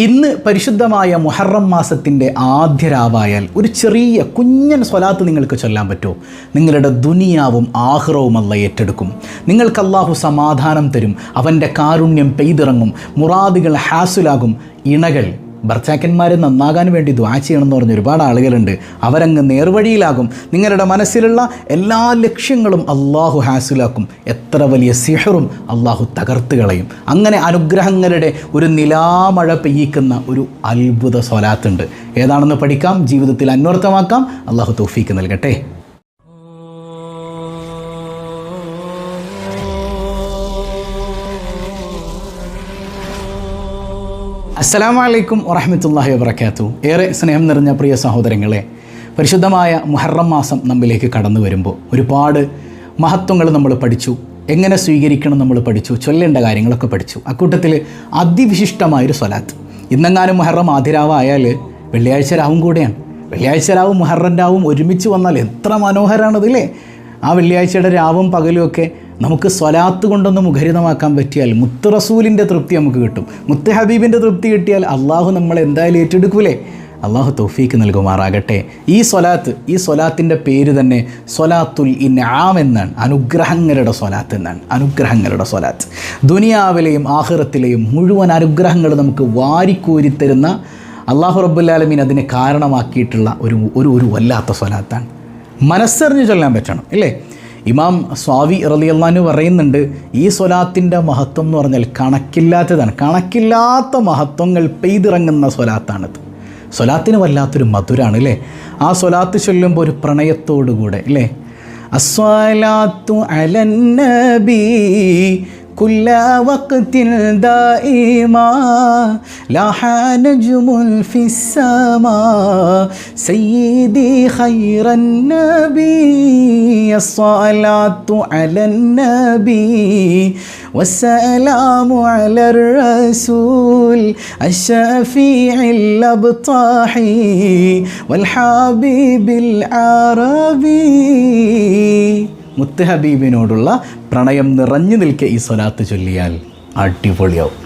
ഇന്ന് പരിശുദ്ധമായ മുഹറം മാസത്തിൻ്റെ ആദ്യ രാവായാൽ ഒരു ചെറിയ കുഞ്ഞൻ സ്വലാത്ത് നിങ്ങൾക്ക് ചൊല്ലാൻ പറ്റുമോ? നിങ്ങളുടെ ദുനിയാവും ആഖിറവും അല്ലാഹു ഏറ്റെടുക്കും. നിങ്ങൾക്ക് അല്ലാഹു സമാധാനം തരും. അവൻ്റെ കാരുണ്യം പെയ്തിറങ്ങും. മുറാദുകൾ ഹാസുലാകും. ഇണകൾ ഭർത്താക്കന്മാർ നന്നാകാൻ വേണ്ടി ദുആ ചെയ്യണമെന്ന് പറഞ്ഞ ഒരുപാട് ആളുകളുണ്ട്. അവരങ്ങ് നേർവഴിയിലാകും. നിങ്ങളുടെ മനസ്സിലുള്ള എല്ലാ ലക്ഷ്യങ്ങളും അള്ളാഹു ഹാസിലാക്കും. എത്ര വലിയ സിഹറും അള്ളാഹു തകർത്ത് കളയും. അങ്ങനെ അനുഗ്രഹങ്ങളുടെ ഒരു നിലാമഴ പെയ്യിക്കുന്ന ഒരു അത്ഭുത സ്വലാത്തുണ്ട്. ഏതാണെന്ന് പഠിക്കാം, ജീവിതത്തിൽ അന്വർത്ഥമാക്കാം. അള്ളാഹു തൗഫീക്ക് നൽകട്ടെ. അസ്സലാമു അലൈക്കും വറഹ്മത്തുള്ളാഹി വബറകാതുഹു. ഏറെ സ്നേഹം നിറഞ്ഞ പ്രിയ സഹോദരങ്ങളെ, പരിശുദ്ധമായ മുഹറം മാസം നമ്മിലേക്ക് കടന്നു വരുമ്പോൾ ഒരുപാട് മഹത്വങ്ങൾ നമ്മൾ പഠിച്ചു. എങ്ങനെ സ്വീകരിക്കണം നമ്മൾ പഠിച്ചു. ചൊല്ലേണ്ട കാര്യങ്ങളൊക്കെ പഠിച്ചു. അക്കൂട്ടത്തിൽ അതിവിശിഷ്ടമായൊരു സ്വലാത്ത്. ഇന്നെങ്ങാനും മുഹറം ആദിരാവായാൽ വെള്ളിയാഴ്ച രാവും കൂടെയാണ്. വെള്ളിയാഴ്ച രാവും മുഹറം രാവും ഒരുമിച്ച് വന്നാൽ എത്ര മനോഹരമാണതില്ലേ. ആ വെള്ളിയാഴ്ചയുടെ രാവും പകലും ഒക്കെ നമുക്ക് സ്വലാത്ത് കൊണ്ടൊന്ന് മുഖരിതമാക്കാൻ പറ്റിയാൽ മുത്ത് റസൂലിൻ്റെ തൃപ്തി നമുക്ക് കിട്ടും. മുത്ത് ഹബീബിൻ്റെ തൃപ്തി കിട്ടിയാൽ അള്ളാഹു നമ്മളെ എന്തായാലും ഏറ്റെടുക്കൂലേ. അള്ളാഹു തൗഫീക്ക് നൽകുമാറാകട്ടെ. ഈ സ്വലാത്തിൻ്റെ പേര് തന്നെ സ്വലാത്തുൽ ഇൻആം എന്നാണ്. അനുഗ്രഹങ്ങളുടെ സ്വലാത്ത് എന്നാണ്. അനുഗ്രഹങ്ങളുടെ സ്വലാത്ത്. ദുനിയാവിലെയും ആഖിറത്തിലെയും മുഴുവൻ അനുഗ്രഹങ്ങൾ നമുക്ക് വാരിക്കോരിത്തരുന്ന അള്ളാഹു റബ്ബുൽ ആലമീൻ അതിനെ കാരണമാക്കിയിട്ടുള്ള ഒരു വല്ലാത്ത സ്വലാത്താണ്. മനസ്സറിഞ്ഞ് ചൊല്ലാൻ പറ്റണം അല്ലേ. ഇമാം സ്വാവി റളിയല്ലാഹു അൻഹു പറയുന്നുണ്ട്, ഈ സ്വലാത്തിൻ്റെ മഹത്വം എന്ന് പറഞ്ഞാൽ കണക്കില്ലാത്തതാണ്. കണക്കില്ലാത്ത മഹത്വങ്ങൾ പെയ്തിറങ്ങുന്ന സ്വലാത്താണിത്. സ്വലാത്തിന് വല്ലാത്തൊരു മധുരാണ് അല്ലേ. ആ സ്വലാത്ത് ചൊല്ലുമ്പോൾ ഒരു പ്രണയത്തോടുകൂടെ അല്ലേ. അസ്സലാത്തു അലൻ നബി കുല്ല വഖ്തിൻ ദായിമാ ലഹ നജ്മുൻ ഫിസ്സമാ സയ്യിദി ഖൈറൻ നബി അസ്സലാത്തു അലൻ നബി വസ്സലാമു അലർ റസൂൽ അശ്ശഫീഇൽ അബ്താഹി വൽ ഹബീബിൽ അറബി. മുത്ത് ഹബീബിനോടുള്ള പ്രണയം നിറഞ്ഞു നിൽക്കെ ഈ സ്വലാത്ത് ചൊല്ലിയാൽ അടിപൊളിയാവും.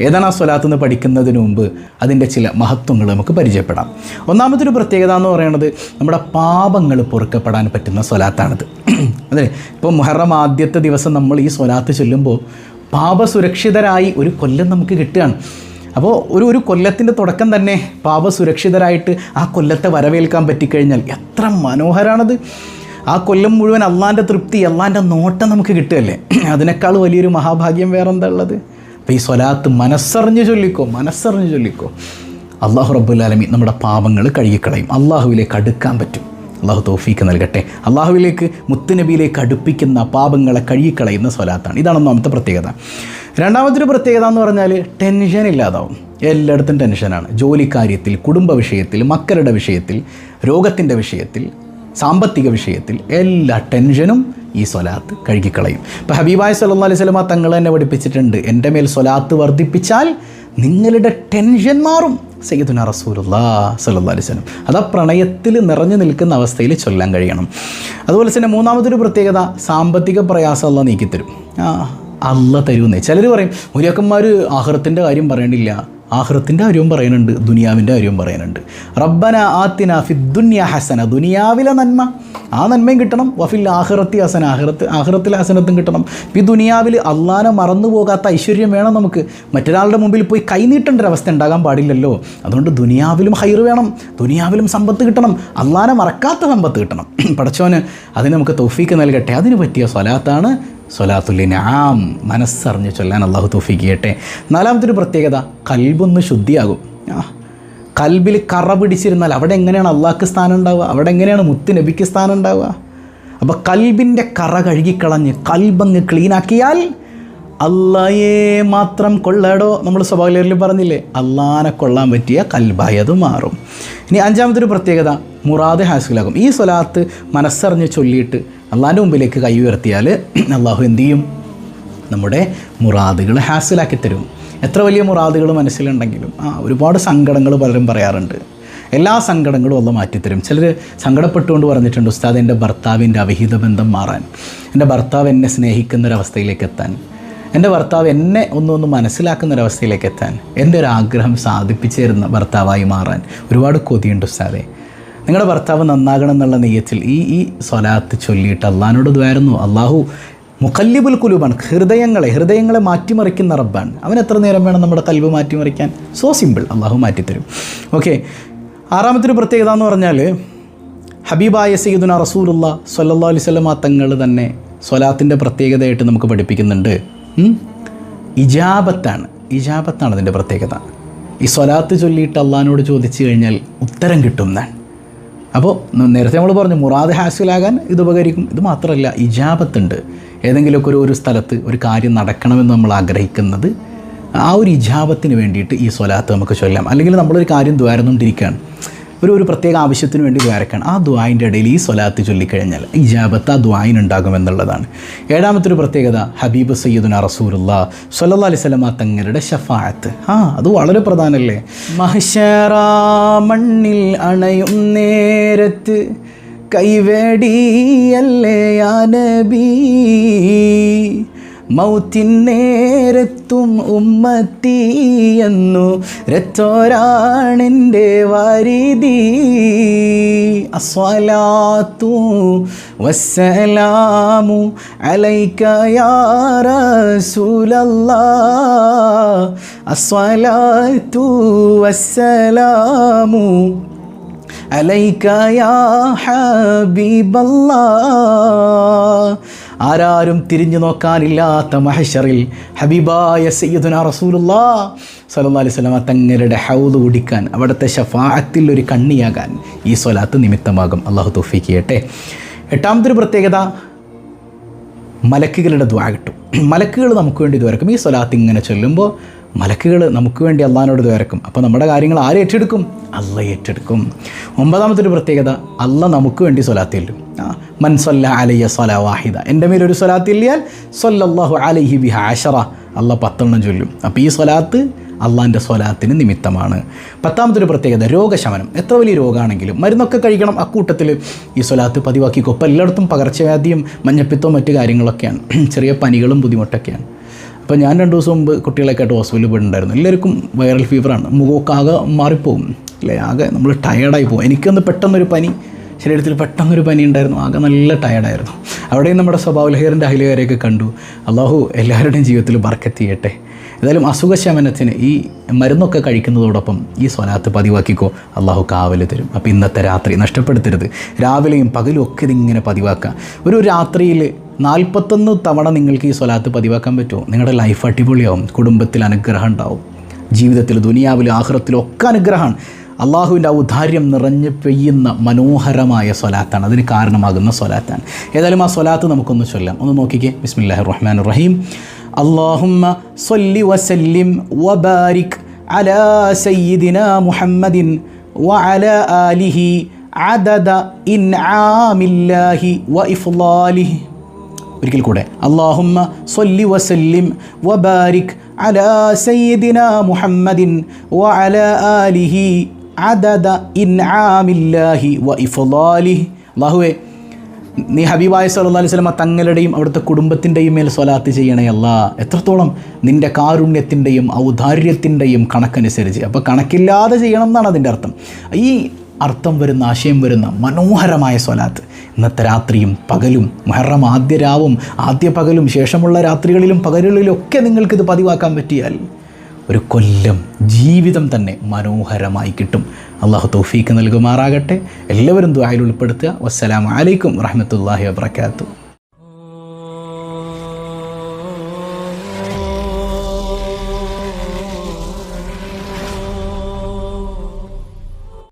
ഏതാണ് ആ സ്വലാത്ത് എന്ന് പഠിക്കുന്നതിന് മുമ്പ് അതിൻ്റെ ചില മഹത്വങ്ങൾ നമുക്ക് പരിചയപ്പെടാം. ഒന്നാമതൊരു പ്രത്യേകത എന്ന് പറയുന്നത് നമ്മുടെ പാപങ്ങൾ പൊറുക്കപ്പെടാൻ പറ്റുന്ന സ്വലാത്താണിത്. അതെ, ഇപ്പോൾ മുഹറം ആദ്യത്തെ ദിവസം നമ്മൾ ഈ സ്വലാത്ത് ചൊല്ലുമ്പോൾ പാപസുരക്ഷിതരായി ഒരു കൊല്ലം നമുക്ക് കിട്ടുകയാണ്. അപ്പോൾ ഒരു കൊല്ലത്തിൻ്റെ തുടക്കം തന്നെ പാപസുരക്ഷിതരായിട്ട് ആ കൊല്ലത്തെ വരവേൽക്കാൻ പറ്റിക്കഴിഞ്ഞാൽ എത്ര മനോഹരമാണത്. ആ കൊല്ലം മുഴുവൻ അള്ളാൻ്റെ തൃപ്തി, അള്ളാൻ്റെ നോട്ടം നമുക്ക് കിട്ടുകയല്ലേ. അതിനേക്കാൾ വലിയൊരു മഹാഭാഗ്യം വേറെ എന്താ ഉള്ളത്. അപ്പോൾ ഈ സ്വലാത്ത് മനസ്സറിഞ്ഞ് ചൊല്ലിക്കോ. അള്ളാഹു റബ്ബുൽ ആലമീൻ നമ്മുടെ പാപങ്ങൾ കഴുകിക്കളയും. അള്ളാഹുവിലേക്ക് അടുക്കാൻ പറ്റും. അള്ളാഹു തൗഫീക്ക് നൽകട്ടെ. അള്ളാഹുവിലേക്ക് മുത്തുനബിയിലേക്ക് അടുപ്പിക്കുന്ന പാപങ്ങളെ കഴുകിക്കളയുന്ന സ്വലാത്താണ്. ഇതാണ് ഒന്നാമത്തെ പ്രത്യേകത. രണ്ടാമതൊരു പ്രത്യേകത എന്ന് പറഞ്ഞാൽ ടെൻഷൻ ഇല്ലാതാവും. എല്ലായിടത്തും ടെൻഷനാണ്. ജോലിക്കാര്യത്തിൽ, കുടുംബ വിഷയത്തിൽ, മക്കളുടെ വിഷയത്തിൽ, രോഗത്തിൻ്റെ വിഷയത്തിൽ, സാമ്പത്തിക വിഷയത്തിൽ എല്ലാ ടെൻഷനും ഈ സ്വലാത്ത് കഴുകിക്കളയും. ഇപ്പോൾ ഹബീബായ സല്ലല്ലാഹു അലൈഹി വസല്ലം തങ്ങൾ തന്നെ പഠിപ്പിച്ചിട്ടുണ്ട്, എൻ്റെ മേൽ സ്വലാത്ത് വർദ്ധിപ്പിച്ചാൽ നിങ്ങളുടെ ടെൻഷൻ മാറും. സയ്യിദുനാ റസൂലുള്ളാഹി സ്വല്ലല്ലാഹു അലൈഹി വസല്ലം. അതാ പ്രണയത്തിൽ നിറഞ്ഞു നിൽക്കുന്ന അവസ്ഥയിൽ ചൊല്ലാൻ കഴിയണം. അതുപോലെ തന്നെ മൂന്നാമതൊരു പ്രത്യേകത, സാമ്പത്തിക പ്രയാസം അല്ലാഹു നീക്കിത്തരും. അല്ലാഹു തരുമെന്നേ. ചിലർ പറയും മുരിയക്കന്മാർ ആഖിറത്തിൻ്റെ കാര്യം പറയണില്ല. ആഖിറത്തിൻ്റെ കാര്യവും പറയുന്നുണ്ട്, ദുനിയാവിൻ്റെ കാര്യവും പറയുന്നുണ്ട്. റബ്ബന ആത്തിന ഫിദ്ദുനിയ ഹസന, ദുനിയാവിലെ നന്മ, ആ നന്മയും കിട്ടണം. വഫിൽ ആഖിറത്തി ഹസന, ആഖിറത്തിലെ ഹസനത്തും കിട്ടണം. ഈ ദുനിയാവിൽ അള്ളാനെ മറന്നു പോകാത്ത ഐശ്വര്യം വേണം നമുക്ക്. മറ്റൊരാളുടെ മുമ്പിൽ പോയി കൈനീട്ടേണ്ട ഒരവസ്ഥ ഉണ്ടാകാൻ പാടില്ലല്ലോ. അതുകൊണ്ട് ദുനിയാവിലും ഹൈർ വേണം, ദുനിയാവിലും സമ്പത്ത് കിട്ടണം, അള്ളാനെ മറക്കാത്ത സമ്പത്ത് കിട്ടണം. പടച്ചോന് അതിന് നമുക്ക് തൗഫീക്ക് നൽകട്ടെ. അതിന് പറ്റിയ സ്വലാത്താണ് സ്വലാത്തുൽ ഇൻആം. മനസ്സറിഞ്ഞ് ചൊല്ലാൻ അള്ളാഹു തൗഫീക്ക് ചെയ്യട്ടെ. നാലാമതൊരു പ്രത്യേകത, കൽബൊന്ന് ശുദ്ധിയാകും. കൽബിൽ കറ പിടിച്ചിരുന്നാൽ അവിടെ എങ്ങനെയാണ് അള്ളാഹ്ക്ക് സ്ഥാനം ഉണ്ടാവുക? അവിടെ എങ്ങനെയാണ് മുത്ത് നബിക്ക് സ്ഥാനം ഉണ്ടാവുക? അപ്പോൾ കൽബിൻ്റെ കറ കഴുകിക്കളഞ്ഞ് കൽബങ്ങ് ക്ലീനാക്കിയാൽ അള്ളാഹയെ മാത്രം കൊള്ളടോ. നമ്മൾ സ്വഭാവത്തിൽ പറഞ്ഞില്ലേ, അള്ളാനെ കൊള്ളാൻ പറ്റിയ കൽബായി അത് മാറും. ഇനി അഞ്ചാമതൊരു പ്രത്യേകത, മുറാദ് ഹാസിലാകും. ഈ സ്വലാത്ത് മനസ്സറിഞ്ഞ് ചൊല്ലിയിട്ട് അള്ളാൻ്റെ മുമ്പിലേക്ക് കൈ ഉയർത്തിയാൽ അള്ളാഹു എന്തു ചെയ്യും? നമ്മുടെ മുറാദുകൾ ഹാസിലാക്കി തരും. എത്ര വലിയ മുറാദുകൾ മനസ്സിലുണ്ടെങ്കിലും ഒരുപാട് സങ്കടങ്ങൾ പലരും പറയാറുണ്ട്. എല്ലാ സങ്കടങ്ങളും അള്ളാഹു മാറ്റിത്തരും. ചിലർ സങ്കടപ്പെട്ടുകൊണ്ട് പറഞ്ഞിട്ടുണ്ട്, ഉസ്താദ് എൻ്റെ ഭർത്താവിൻ്റെ അവിഹിത ബന്ധം മാറാൻ, എൻ്റെ ഭർത്താവ് എന്നെ സ്നേഹിക്കുന്നൊരവസ്ഥയിലേക്ക് എത്താൻ, എൻ്റെ ഭർത്താവ് എന്നെ ഒന്ന് മനസ്സിലാക്കുന്നൊരവസ്ഥയിലേക്ക് എത്താൻ, എൻ്റെ ഒരു ആഗ്രഹം സാധിപ്പിച്ചു തരുന്ന ഭർത്താവായി മാറാൻ ഒരുപാട് കൊതിയുണ്ട് ഉസ്താദേ. നിങ്ങളുടെ ഭർത്താവ് നന്നാകണം എന്നുള്ള നെയ്യത്തിൽ ഈ സ്വലാത്ത് ചൊല്ലിയിട്ട് അള്ളാഹിനോട് ദ്വാരുന്നു. അള്ളാഹു മുഖല്ലിബുൽ കുലൂബാണ്, ഹൃദയങ്ങളെ മാറ്റിമറിക്കുന്ന റബ്ബാണ്. അവൻ എത്ര നേരം വേണം നമ്മുടെ കൽബ് മാറ്റിമറിക്കാൻ? സോ സിമ്പിൾ, അള്ളാഹു മാറ്റിത്തരും. ഓക്കെ, ആറാമത്തെ ഒരു പ്രത്യേകത എന്ന് പറഞ്ഞാൽ ഹബീബായ സയ്യിദുനാ റസൂലുള്ളാഹി സ്വല്ലല്ലാഹു അലൈഹി വസല്ലം തങ്ങൾ തന്നെ സ്വലാത്തിൻ്റെ പ്രത്യേകതയായിട്ട് നമുക്ക് പഠിപ്പിക്കുന്നുണ്ട്. ഇജാബത്താണ് അതിൻ്റെ പ്രത്യേകത. ഈ സ്വലാത്ത് ചൊല്ലിയിട്ട് അള്ളാഹിനോട് ചോദിച്ചു കഴിഞ്ഞാൽ ഉത്തരം കിട്ടുന്നതാണ്. അപ്പോൾ നേരത്തെ നമ്മൾ പറഞ്ഞു മുറാദ് ഹാസിലാകാൻ ഇത് ഉപകരിക്കും. ഇത് മാത്രമല്ല, ഇജാബത്തുണ്ട്. ഏതെങ്കിലുമൊക്കെ ഒരു സ്ഥലത്ത് ഒരു കാര്യം നടക്കണമെന്ന് നമ്മൾ ആഗ്രഹിക്കുന്നത്, ആ ഒരു ഇജാബത്തിന് വേണ്ടിയിട്ട് ഈ സ്വലാത്ത് നമുക്ക് ചൊല്ലാം. അല്ലെങ്കിൽ നമ്മളൊരു കാര്യം ദ്വാരുന്നുകൊണ്ടിരിക്കുകയാണ്, ഒരു പ്രത്യേക ആവശ്യത്തിന് വേണ്ടി ദ്വാരക്കാണ്, ആ ദ്വായിൻ്റെ ഇടയിൽ ഈ സ്വലാത്ത് ചൊല്ലിക്കഴിഞ്ഞാൽ ഇജാബത്ത് ആ ദ്വായിനുണ്ടാകുമെന്നുള്ളതാണ്. ഏഴാമത്തെ ഒരു പ്രത്യേകത ഹബീബ് സയ്യിദുനാ റസൂലുള്ളാഹി സ്വല്ലല്ലാഹു അലൈഹി വസല്ലം തങ്ങളുടെ ഷഫാഅത്ത്. അത് വളരെ പ്രധാനമല്ലേ. മഹ്ശറ മണ്ണിൽ അണയും നേരത്ത് കൈവേടിയല്ലേ യാ നബി, മൗത്തിൻ നേരത്തും ഉമ്മത്തി എന്നു രത്തോരാണെൻ്റെ വാരിദി, അസ്സലാത്തു വസ്സലാമു അലൈക യാ റസൂലല്ലാഹ്, അസ്സലാത്തു വസ്സലാമു അലൈക യാ ഹബീബല്ലാഹ്. ആരാരും തിരിഞ്ഞു നോക്കാനില്ലാത്ത മഹ്ശറിൽ ഹബീബായ സയ്യിദുനാ റസൂലുള്ളാഹി സ്വല്ലല്ലാഹു അലൈഹി വസല്ലം തങ്ങളുടെ ഹൗദ് കുടിക്കാൻ, അവിടുത്തെ ഷഫാഅത്തിൽ ഒരു കണ്ണിയാകാൻ ഈ സ്വലാത്ത് നിമിത്തമാകും. അല്ലാഹു തൗഫീഖ് ചെയ്യട്ടെ. എട്ടാമത്തെ ഒരു പ്രത്യേകത, മലക്കുകളുടെ ദുആ കിട്ടും. മലക്കുകൾ നമുക്ക് വേണ്ടി ദ്വാരക്കും. ഈ സ്വലാത്ത് ഇങ്ങനെ ചൊല്ലുമ്പോൾ മലക്കുകൾ നമുക്ക് വേണ്ടി അള്ളാഹിനോട് ദ്വാരക്കും. അപ്പോൾ നമ്മുടെ കാര്യങ്ങൾ ആര് ഏറ്റെടുക്കും? അള്ളാഹ് ഏറ്റെടുക്കും. ഒമ്പതാമത്തെ ഒരു പ്രത്യേകത, അള്ളാഹ് നമുക്ക് വേണ്ടി സ്വലാത്ത് ചൊല്ലും. മൻ സ്വല്ല അലയ്യ സ്വല വാഹിദ, എൻ്റെ മേലൊരു സ്വലാത്ത് ചൊല്ലിയാൽ സ്വല്ലല്ലാഹു അലൈഹി ബിഹാ അശറ, അള്ളാഹ് 10 ചൊല്ലും. അപ്പോൾ ഈ സ്വലാത്ത് അള്ളാഹിൻ്റെ സ്വലാത്തിന് നിമിത്തമാണ്. പത്താമത്തെ ഒരു പ്രത്യേകത, രോഗശമനം. എത്ര വലിയ രോഗമാണെങ്കിലും മരുന്നൊക്കെ കഴിക്കണം, അക്കൂട്ടത്തിൽ ഈ സ്വലാത്ത് പതിവാക്കിക്കോ. ഇപ്പോൾ എല്ലായിടത്തും പകർച്ചവ്യാധിയും മഞ്ഞപ്പിത്തവും മറ്റു കാര്യങ്ങളൊക്കെയാണ്, ചെറിയ പനികളും ബുദ്ധിമുട്ടൊക്കെയാണ്. അപ്പോൾ ഞാൻ 2 ദിവസം മുമ്പ് കുട്ടികളൊക്കെ ആയിട്ട് ഹോസ്പിറ്റലിൽ പോയിട്ടുണ്ടായിരുന്നു. എല്ലാവർക്കും വൈറൽ ഫീവറാണ്, മുഖമൊക്കെ ആകെ മാറിപ്പോകും അല്ലേ, ആകെ നമ്മൾ ടയേർഡായി പോകും. എനിക്കൊന്ന് പെട്ടെന്നൊരു പനി, ശരീരത്തിൽ പെട്ടെന്നൊരു പനി ഉണ്ടായിരുന്നു, ആകെ നല്ല ടയേർഡായിരുന്നു. അവിടെയും നമ്മുടെ സ്വഭാവലഹീറിൻ്റെ അഹിലുകാരെയൊക്കെ കണ്ടു. അള്ളാഹു എല്ലാവരുടെയും ജീവിതത്തിൽ ബർക്കത്ത് ചെയ്യട്ടെ. ഏതായാലും അസുഖശമനത്തിന് ഈ മരുന്നൊക്കെ കഴിക്കുന്നതോടൊപ്പം ഈ സ്വലാത്ത് പതിവാക്കിക്കോ, അള്ളാഹു കാവൽ തരും. അപ്പോൾ ഇന്നത്തെ രാത്രി നഷ്ടപ്പെടുത്തരുത്. രാവിലെയും പകലും ഒക്കെ ഇതിങ്ങനെ പതിവാക്കുക. ഒരു രാത്രിയിൽ 41 തവണ നിങ്ങൾക്ക് ഈ സ്വലാത്ത് പതിവാക്കാൻ പറ്റുമോ? നിങ്ങളുടെ ലൈഫ് അടിപൊളിയാവും, കുടുംബത്തിൽ അനുഗ്രഹം ഉണ്ടാവും, ജീവിതത്തിൽ ദുനിയാവിലും ആഖിറത്തിലും ഒക്കെ അനുഗ്രഹമാണ്. അള്ളാഹുവിൻ്റെ ഔദാര്യം നിറഞ്ഞ് പെയ്യുന്ന മനോഹരമായ സ്വലാത്താണ്, അതിന് കാരണമാകുന്ന സ്വലാത്താണ്. ഏതായാലും ആ സ്വലാത്ത് നമുക്കൊന്ന് ചൊല്ലാം. ഒന്ന് നോക്കിക്കേ. ബിസ്മില്ലാഹിർ റഹ്മാനിർ റഹീം. അല്ലാഹുമ്മ സ്വല്ലി വസല്ലിം വബാരിക് അലാ സയ്യിദിനാ മുഹമ്മദിൻ വഅലാ ആലിഹി അദദ ഇൻആമില്ലാഹി വഇഫ്ളാലിഹി. ഒരിക്കൽ കൂടെ, അല്ലാഹുമ്മ സ്വല്ലി വസല്ലിം വബാരിക് അലാ സയ്യിദിനാ മുഹമ്മദിൻ വഅലാ ആലിഹി അദദ ഇൻആമില്ലാഹി വഇഫ്ളാലിഹി. അല്ലാഹുവേ, നീ ഹബീബായ സല്ലല്ലാഹു അലൈഹി വസല്ലം തങ്ങളുടെയും അവിടുത്തെ കുടുംബത്തിൻ്റെയും മേൽ സ്വലാത്ത് ചെയ്യണേ അല്ലാ. എത്രത്തോളം നിൻ്റെ കാരുണ്യത്തിൻ്റെയും ഔദാര്യത്തിൻ്റെയും കണക്കനുസരിച്ച്. അപ്പോൾ കണക്കില്ലാതെ ചെയ്യണം എന്നാണ് അതിൻ്റെ അർത്ഥം. ഈ അർത്ഥം വരുന്ന, ആശയം വരുന്ന മനോഹരമായ സ്വലാത്ത് ഇന്നത്തെ രാത്രിയും പകലും, മുഹറം ആദ്യ രാവും ആദ്യ പകലും ശേഷമുള്ള രാത്രികളിലും പകലുകളിലും ഒക്കെ നിങ്ങൾക്കിത് പതിവാക്കാൻ പറ്റിയാൽ ഒരു കൊല്ലം ജീവിതം തന്നെ മനോഹരമായി കിട്ടും. അള്ളാഹു തൗഫീക്ക് നൽകുമാറാകട്ടെ. എല്ലാവരും ദുആയിൽ ഉൾപ്പെടുത്തുക. വസ്സലാമു അലൈക്കും വറഹ്മത്തുള്ളാഹി വബറകാതുഹു.